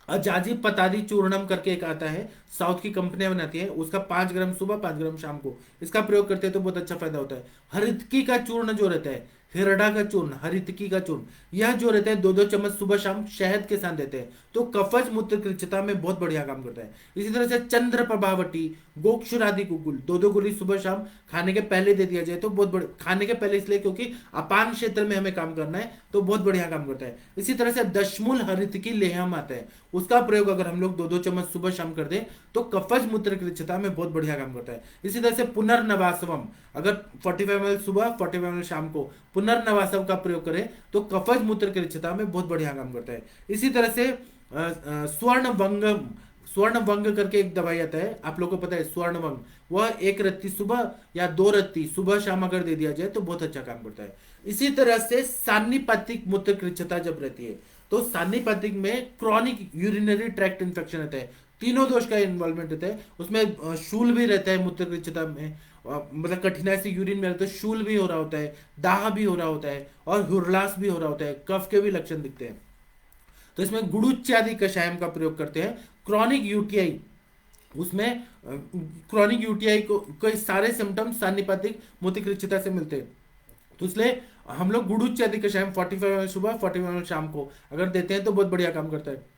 अजाजी पतादी चूर्णम करके एक आता है, साउथ की कंपनियां बनाती हैं, उसका 5 ग्राम सुबह 5 ग्राम शाम को इसका प्रयोग करते हैं तो बहुत अच्छा फायदा होता है। हरितकी का चूर्ण जो रहता है, हिरडा का चूर्ण, हरितकी का चूर्ण, यह जो रहता है 2-2 चम्मच सुबह शाम शहद के साथ देते हैं तो कफज मूत्र कृच्छता में बहुत बढ़िया काम करता है। इसी तरह से चंद्र प्रभावटी, गोक्षुर आदि गुगुल 2-2 गोली सुबह शाम खाने के पहले दे दिया जाए तो बहुत बड़े, खाने के पहले इसलिए क्योंकि अपान क्षेत्र में हमें काम करना है तो बहुत बढ़िया काम करता है। इसी तरह से दशमूल हरितकी लेहम आता है, उसका प्रयोग अगर हम लोग 2-2 चम्मच सुबह शाम कर दें तो कफज मूत्र कृच्छता में बहुत बढ़िया काम करता है। इसी तरह से पुनर्नवासवम अगर 45 ml सुबह 45 ml शाम को पुनर्नवासव का प्रयोग करें तो कफज मूत्र कृच्छता में बहुत बढ़िया काम करता है। इसी तरह से स्वर्ण वंगम, स्वर्ण वंग करके एक दवाई आता है, आप लोगों को पता है स्वर्ण वंग, वह 1 रत्ती सुबह या 2 रत्ती सुबह शाम अगर दे दिया जाए तो बहुत अच्छा काम करता है। इसी तरह से सान्निपातिक मूत्र कृच्छता जब रहती है तो सान्निपातिक में क्रॉनिक यूरिनरी ट्रैक्ट इन्फेक्शन रहता है, तीनों दोष का इन्वॉल्वमेंट रहता है, उसमें शूल भी रहता है मूत्र कृच्छता में, मतलब कठिनाई से यूरिन में रहता है, शूल भी हो रहा होता है, दाह भी हो रहा होता है और हुरलास भी हो रहा होता है, कफ के भी लक्षण दिखते हैं, तो इसमें गुड़ुच्चादि कषायम का प्रयोग करते हैं। क्रॉनिक यूटीआई, उसमें क्रॉनिक यूटीआई को सारे सिम्टम्स सान्निपातिक मूत्र कृच्छता से मिलते हैं, तो इसलिए हम लोग गुड़ुच्चादि कषायम 45 ml सुबह 45 ml शाम को अगर देते हैं तो बहुत बढ़िया काम करता है।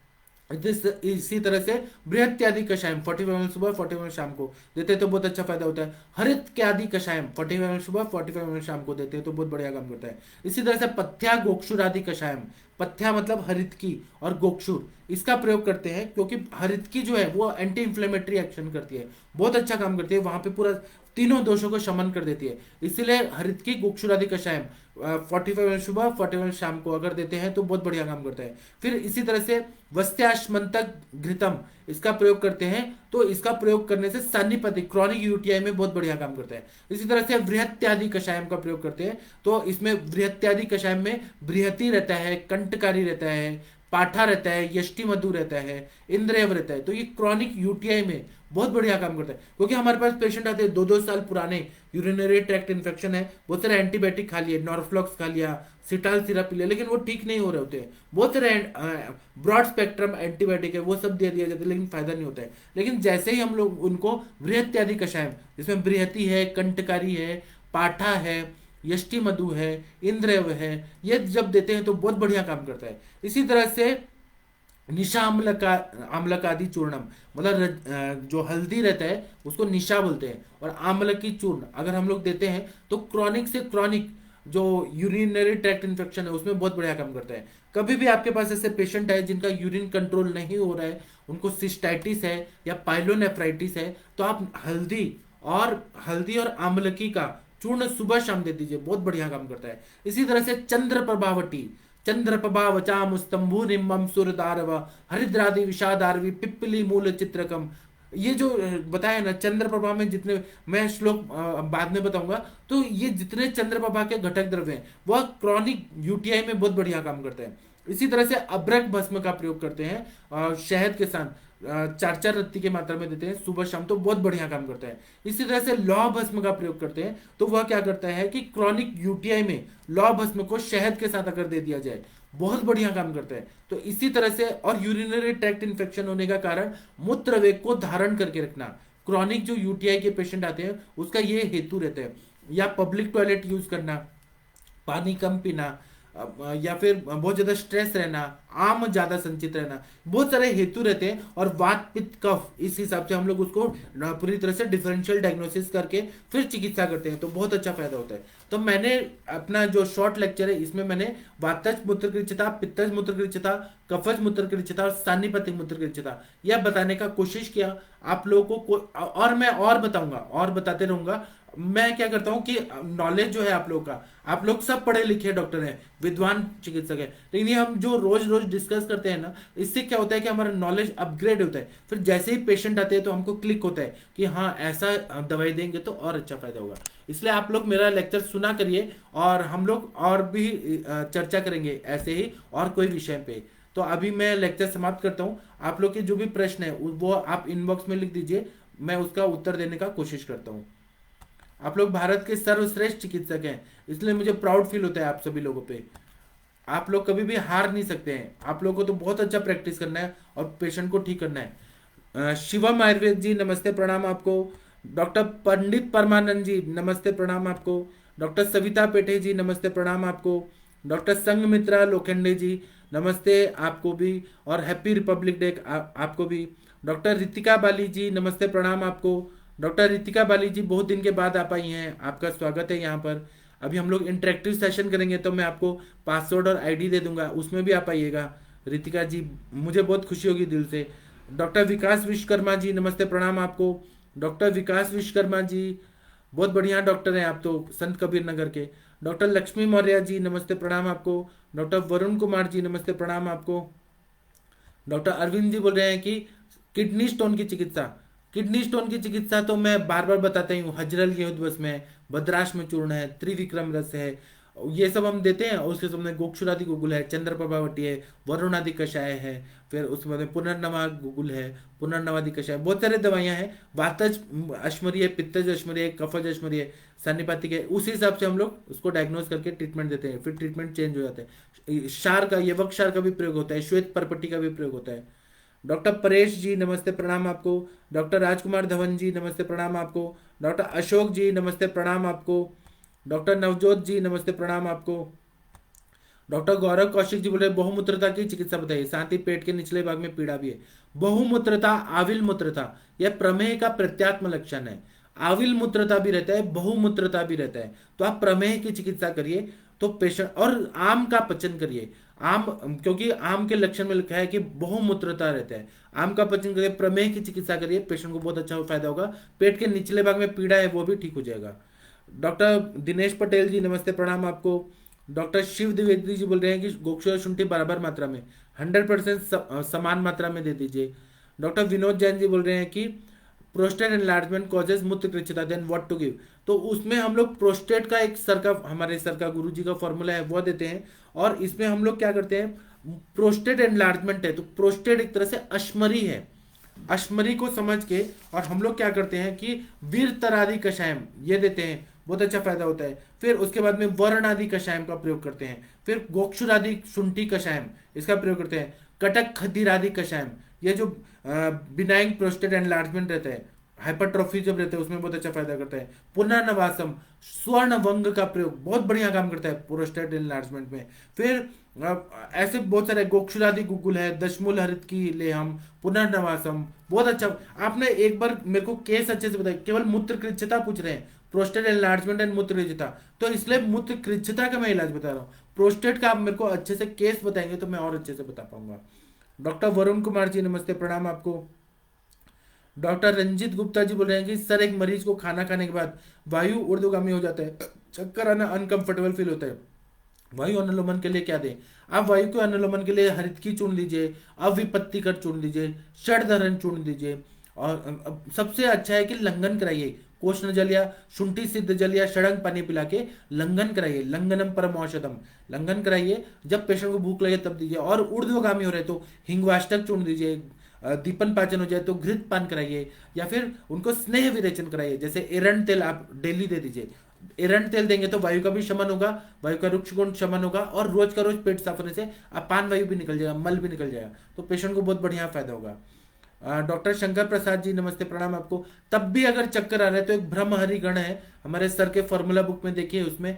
इसी तरह से बृहत्यादि कषायम 45 ml सुबह 45 ml शाम को देते हैं तो बहुत अच्छा फायदा होता है। हरित क्यादि कषायम 45 ml सुबह 45 ml शाम को देते हैं तो बहुत बढ़िया काम करता है। इसी तरह से पथ्या गोक्षुर आदि कषायम, पथ्या मतलब हरितकी और गोक्षुर, इसका प्रयोग करते हैं क्योंकि हरितकी जो है वो एंटी इंफ्लेमेटरी एक्शन करती है, बहुत अच्छा काम करती है, वहां पे पूरा तीनों दोषों को शमन कर देती है, इसलिए हरितकी गोक्षुर आदि कषायम 45 ml सुबह 45 ml शाम को अगर देते हैं तो बहुत बढ़िया काम करता है। फिर इसी तरह से वस्त्याश्मंतक घृतम इसका प्रयोग करते हैं तो इसका प्रयोग करने से सान्निपातिक क्रॉनिक यूटीआई में बहुत बढ़िया काम करता है। इसी तरह से बृहत्यादि कषायम का प्रयोग करते हैं तो इसमें बृहत्यादि कषायम में बृहति रहता है, कंटकारी रहता है, पाठा रहता है, यष्टि मधु रहता है, इंद्रियव रहता है, तो ये क्रॉनिक यूटीआई में बहुत बढ़िया काम करता है। क्योंकि हमारे पास पेशेंट आते हैं 2-2 साल पुराने, यूरिनरी ट्रैक्ट इन्फेक्शन है, बहुत सारे एंटीबायोटिक खा लिए, नॉर्फ्लॉक्स खा लिया, सिटाल सिरप पी लिया, लेकिन वो ठीक नहीं हो रहे होते हैं, बहुत सारे ब्रॉड स्पेक्ट्रम एंटीबायोटिक है वो सब दे दिया जाता है लेकिन फायदा नहीं होता है। लेकिन जैसे ही हम लोग उनको बृहत्यादि कषायम जिसमें बृहति है, कंटकारी है, पाठा है, यष्टि मधु है, इंद्रव है, ये जब देते हैं तो बहुत बढ़िया काम करता है। इसी तरह से निशा आम्लक आदि चूर्णम, मतलब जो हल्दी रहता है उसको निशा बोलते हैं, और आम्ल की चूर्ण अगर हम लोग देते हैं तो क्रॉनिक से क्रॉनिक जो यूरिनरी ट्रैक्ट इन्फेक्शन है उसमें बहुत बढ़िया काम करता है। कभी भी आपके पास ऐसे पेशेंट है जिनका यूरिन कंट्रोल नहीं हो रहा है, उनको सिस्टाइटिस है या पाइलोनेफ्राइटिस है, तो आप हल्दी और आम्लकी का चूर्ण सुबह शाम दे दीजिए, बहुत बढ़िया काम करता है। इसी तरह से चंद्र प्रभावटी, चंद्र प्रभाव चाम स्तंभु निम्बम सुरदारव हरिद्रादि विषादारवी पिप्पली मूल चित्रकम, ये जो बताया ना चंद्र प्रभा में जितने, मैं श्लोक बाद में बताऊंगा, तो ये जितने चंद्र प्रभा के घटक द्रव्य हैं वह क्रॉनिक यूटीआई में बहुत बढ़िया काम करते हैं। इसी तरह से अब्रक भस्म का प्रयोग करते हैं शहद के साथ, 4-4 रत्ती की मात्रा में देते हैं सुबह शाम, तो बहुत बढ़िया काम करता है। इसी तरह से लौह भस्म का प्रयोग करते हैं तो वह क्या करता है कि क्रॉनिक यूटीआई में लौह भस्म को शहद के साथ अगर दे दिया जाए बहुत बढ़िया काम करता है। तो इसी तरह से, और यूरिनरी ट्रैक्ट इन्फेक्शन होने का कारण मूत्र वेग को धारण करके रखना, क्रॉनिक जो यूटीआई के पेशेंट आते हैं उसका ये हेतु रहता है, या पब्लिक टॉयलेट यूज करना, पानी कम पीना, या फिर बहुत ज्यादा स्ट्रेस रहना, आम ज्यादा संचित रहना, बहुत सारे हेतु रहते हैं। और वात पित्त कफ, इस हिसाब से हम लोग उसको पूरी तरह से डिफरेंशियल डायग्नोसिस करके फिर चिकित्सा करते हैं, तो बहुत अच्छा फायदा होता है। तो मैंने अपना जो शॉर्ट लेक्चर है इसमें मैंने वातज मूत्रकृच्छता, पित्तज मूत्रकृच्छता, कफज मूत्रकृच्छता और सान्निपतिक मूत्रकृच्छता यह बताने का कोशिश किया आप लोगों और मैं और बताऊंगा और बताते रहूंगा। मैं क्या करता हूँ कि नॉलेज जो है आप लोगों का, आप लोग सब पढ़े लिखे डॉक्टर हैं, विद्वान चिकित्सक है, लेकिन ये हम जो रोज रोज डिस्कस करते हैं ना, इससे क्या होता है कि हमारा नॉलेज अपग्रेड होता है। फिर जैसे ही पेशेंट आते हैं तो हमको क्लिक होता है कि हाँ ऐसा दवाई देंगे तो और अच्छा फायदा होगा। इसलिए आप लोग मेरा लेक्चर सुना करिए और हम लोग और भी चर्चा करेंगे ऐसे ही और कोई विषय पे। तो अभी मैं लेक्चर समाप्त करता हूँ। आप लोग के जो भी प्रश्न है वो आप इनबॉक्स में लिख दीजिए, मैं उसका उत्तर देने का कोशिश करता हूँ। आप लोग भारत के सर्वश्रेष्ठ चिकित्सक हैं, इसलिए मुझे प्राउड फील होता है आप सभी लोगों पे। आप लोग कभी भी हार नहीं सकते हैं, आप लोगों को तो बहुत अच्छा प्रैक्टिस करना है और पेशेंट को ठीक करना है। शिवम आयुर्वेद जी नमस्ते प्रणाम आपको। डॉक्टर पंडित परमानंद जी नमस्ते प्रणाम आपको। डॉक्टर सविता पेठे जी नमस्ते प्रणाम आपको। डॉक्टर संगमित्रा लोखंडे जी नमस्ते आपको भी और हैप्पी रिपब्लिक डे आपको भी। डॉक्टर रितिका बाली जी नमस्ते प्रणाम आपको। डॉक्टर रितिका बाली जी बहुत दिन के बाद आप आई हैं, आपका स्वागत है यहाँ पर। अभी हम लोग इंटरेक्टिव सेशन करेंगे तो मैं आपको पासवर्ड और आईडी दे दूंगा, उसमें भी आप आइएगा। रितिका जी मुझे बहुत खुशी होगी दिल से। डॉक्टर विकास विश्वकर्मा जी नमस्ते प्रणाम आपको। डॉक्टर विकास विश्वकर्मा जी बहुत बढ़िया डॉक्टर हैं आप तो, संत कबीर नगर के। डॉक्टर लक्ष्मी मौर्य जी नमस्ते प्रणाम आपको। डॉक्टर वरुण कुमार जी नमस्ते प्रणाम आपको। डॉक्टर अरविंद जी बोल रहे हैं कि किडनी स्टोन की चिकित्सा, किडनी स्टोन की चिकित्सा तो मैं बार बार बताता ही हूँ, हजरल गेहूं दिवस में, भद्राश्म चूर्ण है, त्रिविक्रम रस है, ये सब हम देते हैं। और उसके सामने गोक्षुरादि गुगुल है, चंद्रप्रभावटी है, वरुणादि कषाय है, फिर उसके बाद पुनर्नवा गुगुल है, पुनर्नवादि कषाय, बहुत सारे दवाइयां हैं। वातज अश्मरी है, पित्तज अश्मरी है, कफज अश्मरी है, सान्निपातिक है, उसी हिसाब से हम लोग उसको डायग्नोस करके ट्रीटमेंट देते हैं, फिर ट्रीटमेंट चेंज हो जाता है। क्षार का, यवक क्षार का भी प्रयोग होता है, श्वेत परपट्टी का भी प्रयोग होता है। डॉक्टर परेश जी नमस्ते प्रणाम आपको। डॉक्टर राजकुमार धवन जी नमस्ते प्रणाम आपको। डॉक्टर अशोक जी नमस्ते प्रणाम आपको। डॉक्टर नवजोत जी नमस्ते प्रणाम आपको। डॉक्टर गौरव कौशिक जी बोले बहुमूत्रता की चिकित्सा बताइए, साथ ही पेट के निचले भाग में पीड़ा भी है। बहुमूत्रता, आविल मूत्रता, यह प्रमेह का प्रत्यात्म लक्षण है। आविल मूत्रता भी रहता है, बहुमूत्रता भी रहता है, तो आप प्रमेह की चिकित्सा करिए तो पेशेंट, और आम का पचन करिए। आम, क्योंकि आम के लक्षण में लिखा है कि बहुमूत्रता रहता है, आम का पचन करिए, प्रमेह की चिकित्सा करिए, पेशेंट को बहुत अच्छा फायदा होगा। पेट के निचले भाग में पीड़ा है वो भी ठीक हो जाएगा। डॉक्टर दिनेश पटेल जी नमस्ते प्रणाम आपको। डॉक्टर शिव द्विवेदी जी बोल रहे हैं कि गोक्षु और शुंठी बराबर मात्रा में 100% समान मात्रा में दे दीजिए। डॉक्टर विनोद जैन जी बोल रहे हैं कि प्रोस्टेट एनलार्जमेंट कॉजेज मूत्रकृच्छता, देन व्हाट टू गिव। तो उसमें हम लोग प्रोस्टेट का एक सर का, हमारे सर का गुरु जी का फॉर्मूला है वो देते हैं, और इसमें हम लोग क्या करते हैं, प्रोस्टेट एनलार्जमेंट है तो प्रोस्टेट एक तरह से अश्मरी है, अश्मरी को समझ के और हम लोग क्या करते हैं कि वीर तरादि कषायम ये देते हैं, बहुत अच्छा फायदा होता है। फिर उसके बाद में वर्ण आदि कषायम का प्रयोग करते हैं। फिर गोक्षुरादि शुंठी कषायम इसका प्रयोग करते हैं। कटक खदीरादि कषायम, ये जो बिनाइन प्रोस्टेट एनलार्जमेंट रहता है, हाइपरट्रॉफी जब रहता है उसमें बहुत अच्छा फायदा करता है। पुनर्नवासम, स्वर्ण वंग का प्रयोग बहुत बढ़िया काम करता है प्रोस्टेट एनलार्जमेंट में। फिर ऐसे बहुत सारे, गोक्षुरादि गुगुल है, दशमूल हरित की लेहम, पुनर्नवासम, बहुत अच्छा। आपने एक बार मेरे को केस अच्छे से बताया, केवल मूत्रकृच्छता पूछ रहे हैं, प्रोस्टेट एनलार्जमेंट एंड मूत्रकृच्छता, तो इसलिए मूत्रकृच्छता का मैं इलाज बता रहा हूँ। प्रोस्टेट का आप मेरे को अच्छे से केस बताएंगे तो मैं और अच्छे से बता पाऊंगा। डॉक्टर वरुण कुमार जी नमस्ते प्रणाम आपको। डॉक्टर रंजीत गुप्ता जी बोल रहे हैं कि सर एक मरीज को खाना खाने के बाद वायु ऊर्ध्वगामी हो जाता है, चक्कर आना, अनकंफर्टेबल फील होता है, वायु अनुलोमन के लिए क्या दें? आप वायु के अनुलोमन के लिए हरितकी चुन लीजिए, अविपत्तिकर चुन लीजिए, षडधरण चुन लीजिए, और सबसे अच्छा है कि लंघन कराइए, कोष्ण जल या शुंठी सिद्ध जल या षडंग पानी पिला के लंघन कराइए, लंघनम परम औषधम, लंघन कराइए। जब पेशेंट को भूख लगे तब दीजिए, और ऊर्ध्वगामी हो रहे तो हिंगवाष्टक चुन दीजिए, दीपन पाचन हो जाए तो घृत पान कराइए, या फिर उनको स्नेह विरेचन कराइए, जैसे एरंड तेल आप डेली दे दीजिए। एरंड तेल देंगे तो वायु का भी शमन होगा, वायु का रुक्ष गुण शमन होगा, और रोज का रोज पेट साफ होने से अपान वायु भी निकल जाएगा, मल भी निकल जाएगा, तो पेशेंट को बहुत बढ़िया फायदा होगा। डॉक्टर शंकर प्रसाद जी नमस्ते प्रणाम आपको। तब भी अगर चक्कर आ रहा है तो एक ब्रह्महरि गण है हमारे सर के फॉर्मूला बुक में, देखिए उसमें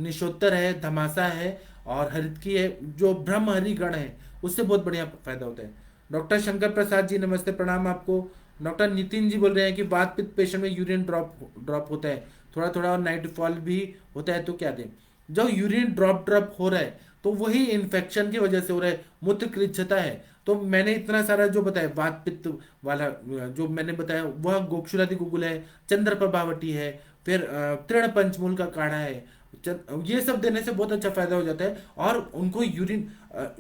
निशोत्तर है, धमासा है और हरितकी है, जो ब्रह्महरि गण है उससे बहुत बढ़िया फायदा होता है। डॉक्टर शंकर प्रसाद जी नमस्ते प्रणाम आपको। डॉक्टर नितिन जी बोल रहे हैं कि वात पित्त पेशेंट में यूरिन ड्रॉप ड्रॉप होता है थोड़ा थोड़ा और नाइट फॉल भी होता है, तो क्या दें? जो यूरिन ड्रॉप ड्रॉप हो रहा है तो वही इन्फेक्शन की वजह से हो रहा है, मूत्र कृच्छता है। तो मैंने इतना सारा जो बताया वात पित्त वाला जो मैंने बताया वह गोक्षुरादि गुगुल है, चंद्र प्रभावटी है, फिर तृण पंचमूल का काढ़ा है, ये सब देने से बहुत अच्छा फायदा हो जाता है। और उनको यूरिन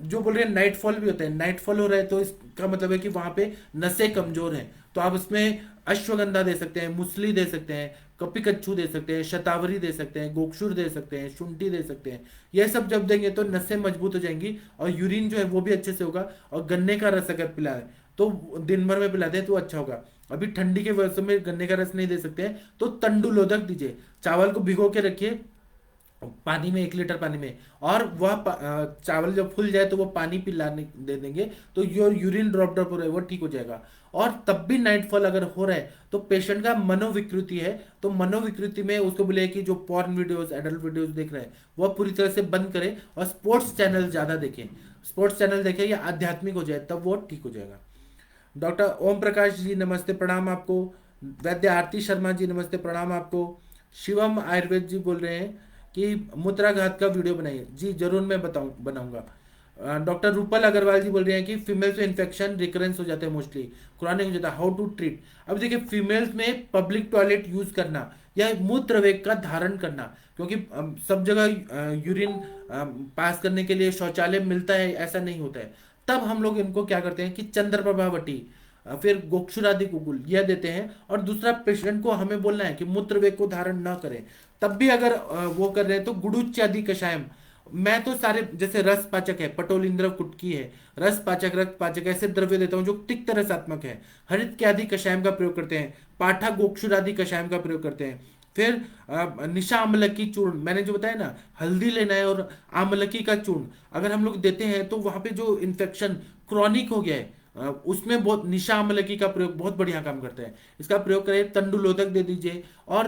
जो बोल रहे हैं नाइट फॉल भी होता है, नाइट फॉल हो रहा है तो इसका मतलब है कि वहां पे नसें कमजोर हैं, तो आप उसमें अश्वगंधा दे सकते हैं, मुसली दे सकते हैं, कपिकच्छु दे सकते हैं, शतावरी दे सकते हैं, गोक्षुर दे सकते हैं, शुंठी दे सकते हैं। यह सब जब देंगे तो नसें मजबूत हो जाएंगी और यूरिन जो है वो भी अच्छे से होगा। और गन्ने का रस अगर पिलाए तो दिन भर में पिला दे तो अच्छा होगा। अभी ठंडी के वर्षों में गन्ने का रस नहीं दे सकते हैं तो तंडुलोदक दीजिए, चावल को भिगो के रखिए पानी में, 1 लीटर पानी में, और वह चावल जब फूल जाए तो वो पानी पिलाने दे देंगे तो योर यूरिन ड्रॉप ड्रॉप हो रहा है वो ठीक हो जाएगा। और तब भी नाइटफॉल अगर हो रहा है तो पेशेंट का मनोविकृति है, तो मनोविकृति में उसको बोले कि जो पॉर्न वीडियोस, एडल्ट वीडियोस देख रहे हैं वह पूरी तरह से बंद करें और स्पोर्ट्स चैनल ज्यादा देखें, स्पोर्ट्स चैनल देखें या आध्यात्मिक हो जाए तब वो ठीक हो जाएगा। डॉक्टर ओम प्रकाश जी नमस्ते प्रणाम आपको। वैद्य आरती शर्मा जी नमस्ते प्रणाम आपको। शिवम आयुर्वेद जी बोल रहे हैं कि मूत्राघात का वीडियो बनाइए, जी जरूर मैं बनाऊंगा। डॉक्टर रूपल अग्रवाल जी बोल रहे हैं कि फीमेल्स में इन्फेक्शन रिकरेंस हो जाते हैं, मोस्टली क्रॉनिक हो जाता है, हाउ टू ट्रीट। अब देखिए फीमेल्स में पब्लिक टॉयलेट यूज करना या मूत्र वेग का धारण करना, क्योंकि सब जगह यूरिन पास करने के लिए शौचालय मिलता है ऐसा नहीं होता है, तब हम लोग इनको क्या करते हैं कि चंद्र प्रभावटी फिर गोक्षुरादि गुगुल यह देते हैं। और दूसरा पेशेंट को हमें बोलना है कि मूत्र वेग को धारण न करें। तब भी अगर वो कर रहे हैं तो गुडुच्यादि कषायम, मैं तो सारे जैसे रस पाचक है, पटोल इंद्र कुटकी है, रस पाचक, रक्त पाचक, ऐसे द्रव्य देता हूं जो तिक्त रसात्मक है। हरित के आदि कषायम का प्रयोग करते हैं, पाठा गोक्षुरादि कषायम का प्रयोग करते हैं। फिर निशा आमलकी चूर्ण, मैंने जो बताया ना, हल्दी लेना है और आमलकी का चूर्ण अगर हम लोग देते हैं तो वहां पे जो इन्फेक्शन क्रॉनिक हो गया है उसमें बहुत निशा अम्लकी का प्रयोग बहुत बढ़िया काम करता है, इसका प्रयोग करें। तंडुलोदक दे दीजिए और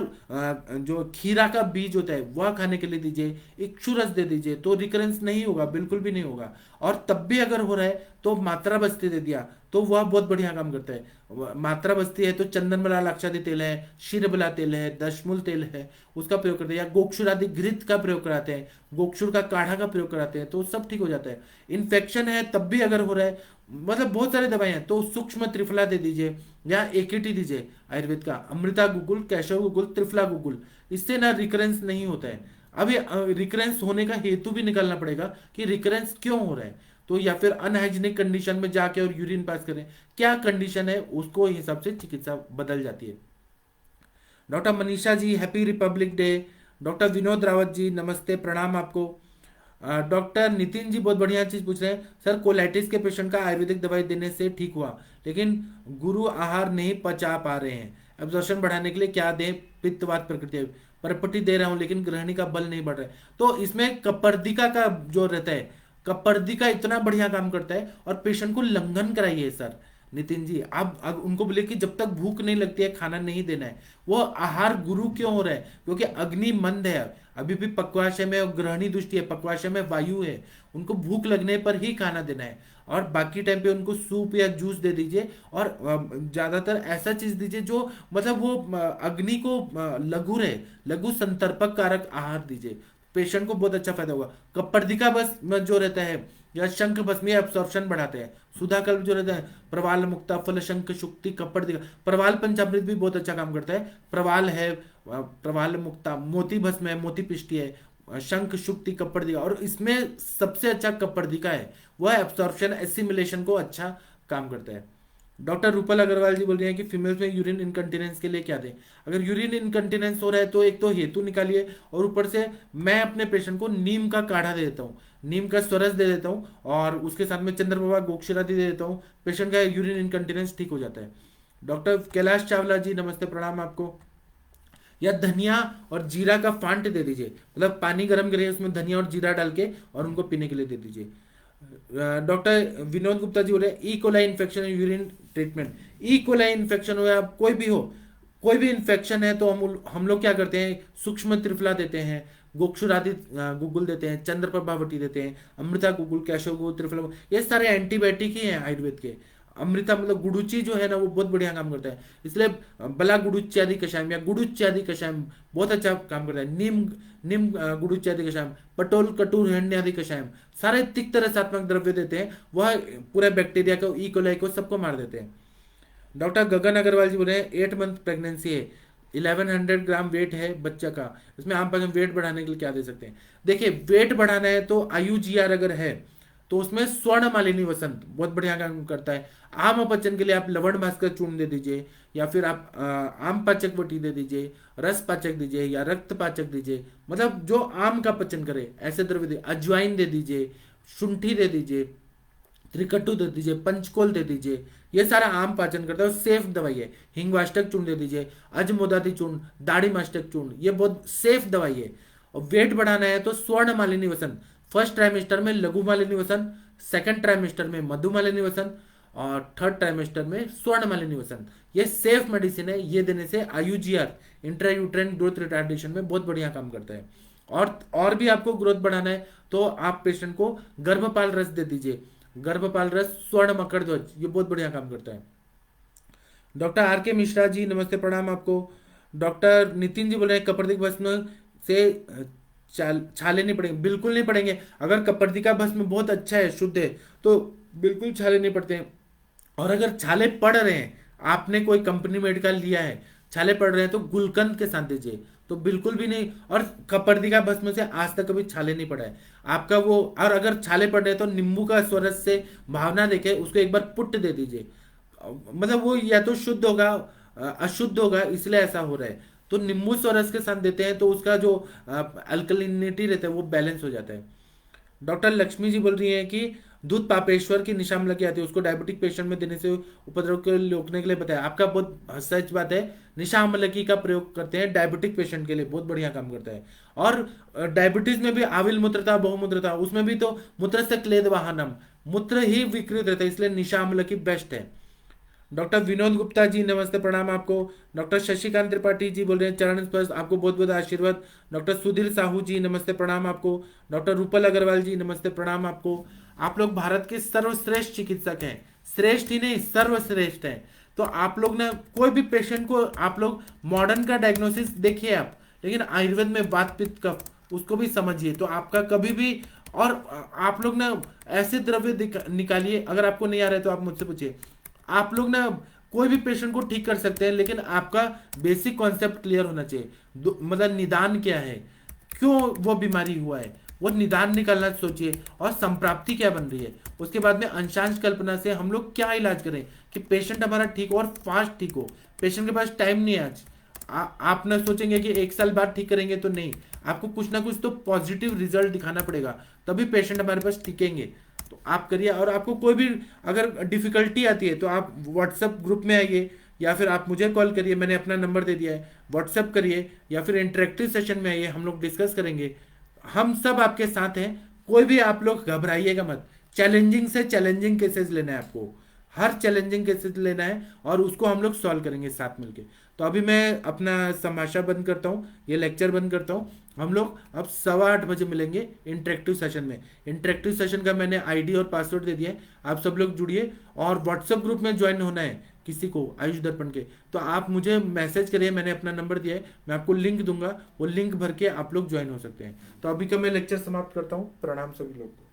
जो खीरा का बीज होता है वह खाने के लिए दीजिए, इक्षुरस दे दीजिए, तो रिकरेंस नहीं होगा, बिल्कुल भी नहीं होगा। और तब भी अगर हो रहा है तो मात्रा बस्ती दे दिया तो वह बहुत बढ़िया काम करता है। मात्रा बस्ती है तो चंदन बला लाक्षादि तेल है, क्षीरबला तेल है, दशमूल तेल है, उसका प्रयोग करते हैं, या गोक्षुर आदि घृत का प्रयोग कराते हैं, गोक्षुर का काढ़ा का प्रयोग कराते हैं, तो सब ठीक हो जाता है। इन्फेक्शन है तब भी अगर हो रहा है, मतलब बहुत सारी दवाएं हैं, तो सूक्ष्म त्रिफला दे दीजिए या एकेटी दीजिए आयुर्वेद का, अमृता गुगुल, कैशव गुगुल, त्रिफला गुगुल, इससे ना रिकरेंस नहीं होता है। अभी रिकरेंस होने का हेतु भी निकालना पड़ेगा कि रिकरेंस क्यों हो रहा है, तो या फिर अनहाइजीनिक कंडीशन में जाके और यूरिन पास करें, क्या कंडीशन है उसको हिसाब से चिकित्सा बदल जाती है। Doctor Manisha ji happy republic day. Doctor Vinod Rawat ji नमस्ते प्रणाम आपको। डॉक्टर नितिन जी बहुत बढ़िया चीज पूछ रहे हैं, सर कोलाइटिस के पेशेंट का आयुर्वेदिक दवाई देने से ठीक हुआ लेकिन गुरु आहार नहीं पचा पा रहे हैं, एब्जॉर्प्शन बढ़ाने के लिए क्या दें, पित्तवात प्रकृति परपटी दे रहा हूं लेकिन ग्रहणी का बल नहीं बढ़ रहा है। तो इसमें कपर्दिका का जो रहता है, कपर्दिका इतना बढ़िया काम करता है। और पेशेंट को लंघन कराइए सर नितिन जी, आप अब उनको बोले कि जब तक भूख नहीं लगती है खाना नहीं देना है। वो आहार गुरु क्यों हो रहा है, क्योंकि अग्नि मंद है, अभी भी पक्वाशय में और ग्रहणी दृष्टि है, पक्वाशय में वायु है, उनको भूख लगने पर ही खाना देना है। और बाकी टाइम पे उनको सूप या जूस दे दीजिए और ज्यादातर ऐसा चीज दीजिए जो मतलब वो अग्नि को लघु रहे, लघु संतर्पक कारक आहार दीजिए, पेशेंट को बहुत अच्छा फायदा होगा। कपर्दिका बस जो रहता है या शंख भस्मी एब्सॉर्प्शन बढ़ाते हैं, सुधा कल्प जो रहता है, प्रवाल मुक्ता फल शंख शुक्ति कपर्दिका, प्रवाल पंचामृत भी बहुत अच्छा काम करता है। प्रवाल है, प्रवाल मुक्ता, मोती भस्म है, मोती पिष्टी है, शंख शुक्ति कपर्दिका, और इसमें सबसे अच्छा कपर्दिका है, वह एब्सॉर्प्शन एसिमिलेशन को अच्छा काम करता है। डॉक्टर रूपल अग्रवाल जी बोल रहे हैं कि फीमेल्स में यूरिन इनकंटिनेंस के लिए क्या दें। अगर यूरिन इनकंटिनेंस हो रहा है तो एक तो हेतु निकालिए और ऊपर से मैं अपने पेशेंट को नीम का काढ़ा दे देता हूँ, नीम का स्वरस दे देता हूँ और उसके साथ में चंद्रप्रभा गोक्षरादि दे देता हूँ, पेशेंट का यूरिन इनकंटिनेंस ठीक हो जाता है। डॉक्टर कैलाश चावला जी नमस्ते प्रणाम आपको। या धनिया और जीरा का फांट दे दीजिए, मतलब पानी गर्म करिए उसमें धनिया और जीरा डाल के और उनको पीने के लिए दे दीजिए। डॉक्टर विनोद गुप्ता जी बोले E coli infection urine treatment. E coli infection हो या कोई भी हो, कोई भी इन्फेक्शन है तो हम लोग क्या करते हैं, सूक्ष्म त्रिफला देते हैं, गोक्षुरादि गुगुल देते हैं, चंद्रप्रभावटी देते हैं, अमृता गुगुल, कैशोगो, त्रिफला, ये सारे एंटीबायोटिक ही हैं आयुर्वेद के। अमृता मतलब गुडुचि जो है ना वो बहुत बढ़िया काम करता है, इसलिए बला गुडुच्यादि कषायम या गुडुच्यादि कषायम बहुत अच्छा काम करता है। नीम नीम गुडुच्यादि कषायम, पटोल कटूर हंड्यादि कषायम, सारे तिक्त रसात्मक द्रव्य देते हैं, वह पूरे बैक्टीरिया को, ई कोलाई को, सबको मार देते हैं। डॉक्टर गगन अग्रवाल जी बोल रहे हैं 8 मंथ प्रेगनेंसी है, 1100 ग्राम वेट है बच्चा का, इसमें आप वेट बढ़ाने के लिए क्या दे सकते हैं? देखिए वेट बढ़ाना है तो आयुजीआर अगर है तो उसमें स्वर्ण मालिनी वसंत बहुत बढ़िया काम करता है। आम अपचन के लिए आप लवण भास्कर चूर्ण दे दीजिए, या फिर आप आम पाचक वटी दे दीजिए, रस पाचक दीजिए या रक्त पाचक दीजिए, मतलब जो आम का पचन करे ऐसे द्रव्य दे, अजवाइन दे दीजिए, शुंठी दे दीजिए, त्रिकट्टू दे दीजिए, पंचकोल दे दीजिए, ये सारा आम पाचन करता है और सेफ दवाई है। हिंगवाष्टक चूर्ण दे दीजिए, अजमोदाती चूर्ण, दाढ़ी मास्टक चूर्ण, ये बहुत सेफ दवाई है। और वेट बढ़ाना है तो स्वर्ण मालिनी वसन, फर्स्ट ट्राइमेस्टर में लघु मालिनी वसन, सेकंड ट्राइमेस्टर में मधु मालिनी वसन, और थर्ड ट्राइमेस्टर में स्वर्ण मालिनी वसन। ये सेफ मेडिसिन है, ये देने से आयुजीआर इंट्रायूट्राइन ग्रोथ रिटार्डेशन में बहुत बढ़िया काम करता है। और भी आपको ग्रोथ बढ़ाना है तो आप पेशेंट को गर्भपाल रस दे दीजिए, गर्भपाल रस, स्वर्ण मकर ध्वज, ये बहुत बढ़िया काम करता है। डॉक्टर आर के मिश्रा जी नमस्ते प्रणाम आपको। डॉक्टर नितिन जी बोल रहे हैं कपर्दिक भस्म से छाले नहीं पड़ेंगे, बिल्कुल नहीं पड़ेंगे। अगर कपर्दिका भस्म बहुत अच्छा है, शुद्ध है, तो बिल्कुल छाले नहीं पड़ते हैं। और अगर छाले पड़ रहे हैं, आपने कोई कंपनी मेडिकल लिया है, छाले पड़ रहे हैं तो गुलकंद के साथ दीजिए, तो बिल्कुल भी नहीं। और कपर्दिका भस्म से आज तक कभी छाले नहीं पड़ा है आपका वो। और अगर छाले पड़ रहे हैं तो नींबू का स्वरस से भावना देके उसको एक बार पुट दे दीजिए, मतलब वो या तो शुद्ध होगा अशुद्ध होगा, इसलिए ऐसा हो रहा है। तो नींबू स्वरस के साथ देते हैं तो उसका जो अल्कलिनिटी रहता है वो बैलेंस हो जाता है। डॉक्टर लक्ष्मी जी बोल रही हैं कि दूध पापेश्वर की निशाम लगी आती है, उसको डायबिटिक पेशेंट में देने से उपद्रव को रोकने के लिए बताया। आपका बहुत सच बात है, निशामलकी का प्रयोग करते हैं डायबिटिक पेशेंट के लिए, बहुत बढ़िया काम करता है। और डायबिटीज में भी आविल मूत्रता, बहुमूत्रता, उसमें भी तो मूत्र से क्लेद वाहनम, मूत्र ही विकृत रहता है, इसलिए निशामलकी बेस्ट है। डॉक्टर विनोद गुप्ता जी नमस्ते प्रणाम आपको। डॉक्टर शशिकांत त्रिपाठी जी बोल रहे हैं चरण स्पर्श, आपको बहुत बहुत आशीर्वाद। डॉक्टर सुधीर साहू जी नमस्ते प्रणाम आपको। डॉक्टर रूपल अग्रवाल जी नमस्ते प्रणाम आपको। आप लोग भारत के सर्वश्रेष्ठ चिकित्सक हैं, श्रेष्ठ ही नहीं सर्वश्रेष्ठ हैं। तो आप लोग ना कोई भी पेशेंट को आप लोग मॉडर्न का डायग्नोसिस देखिए आप, लेकिन आयुर्वेद में वात पित्त कफ उसको भी समझिए, तो आपका कभी भी। और आप लोग ना ऐसे द्रव्य निकालिए, अगर आपको नहीं आ रहा है तो आप मुझसे पूछिए। आप लोग ना कोई भी पेशेंट को ठीक कर सकते हैं, लेकिन आपका बेसिक कॉन्सेप्ट क्लियर होना चाहिए। मतलब निदान क्या है, क्यों वो बीमारी हुआ है, वो निदान निकालना सोचिए, और संप्राप्ति क्या बन रही है। उसके बाद में अंशांश कल्पना से हम लोग क्या इलाज करें कि पेशेंट हमारा ठीक हो और फास्ट ठीक हो। पेशेंट के पास टाइम नहीं है आज। आप ना सोचेंगे कि 1 साल बाद ठीक करेंगे, तो नहीं, आपको कुछ ना कुछ तो पॉजिटिव रिजल्ट दिखाना पड़ेगा, तभी पेशेंट हमारे पास टिकेंगे। तो आप करिए। और आपको कोई भी अगर डिफिकल्टी आती है तो आप व्हाट्सएप ग्रुप में आइए, या फिर आप मुझे कॉल करिए, मैंने अपना नंबर दे दिया है, व्हाट्सएप करिए, या फिर इंटरेक्टिव सेशन में आइए, हम लोग डिस्कस करेंगे। हम सब आपके साथ हैं, कोई भी आप लोग घबराइएगा मत। चैलेंजिंग से चैलेंजिंग केसेस लेना है आपको, हर चैलेंजिंग केसेस लेना है, और उसको हम लोग सॉल्व करेंगे साथ मिलके। तो अभी मैं अपना समाशा बंद करता हूँ, ये लेक्चर बंद करता हूँ। हम लोग अब 8:15 मिलेंगे इंटरेक्टिव सेशन में। इंटरेक्टिव सेशन का मैंने आईडी और पासवर्ड दे दिया है, आप सब लोग जुड़िए। और व्हाट्सएप ग्रुप में ज्वाइन होना है किसी को आयुष दर्पण के, तो आप मुझे मैसेज करिए, मैंने अपना नंबर दिया है, मैं आपको लिंक दूंगा, वो लिंक भर के आप लोग ज्वाइन हो सकते हैं। तो अभी का मैं लेक्चर समाप्त करता हूँ। प्रणाम सभी लोग को।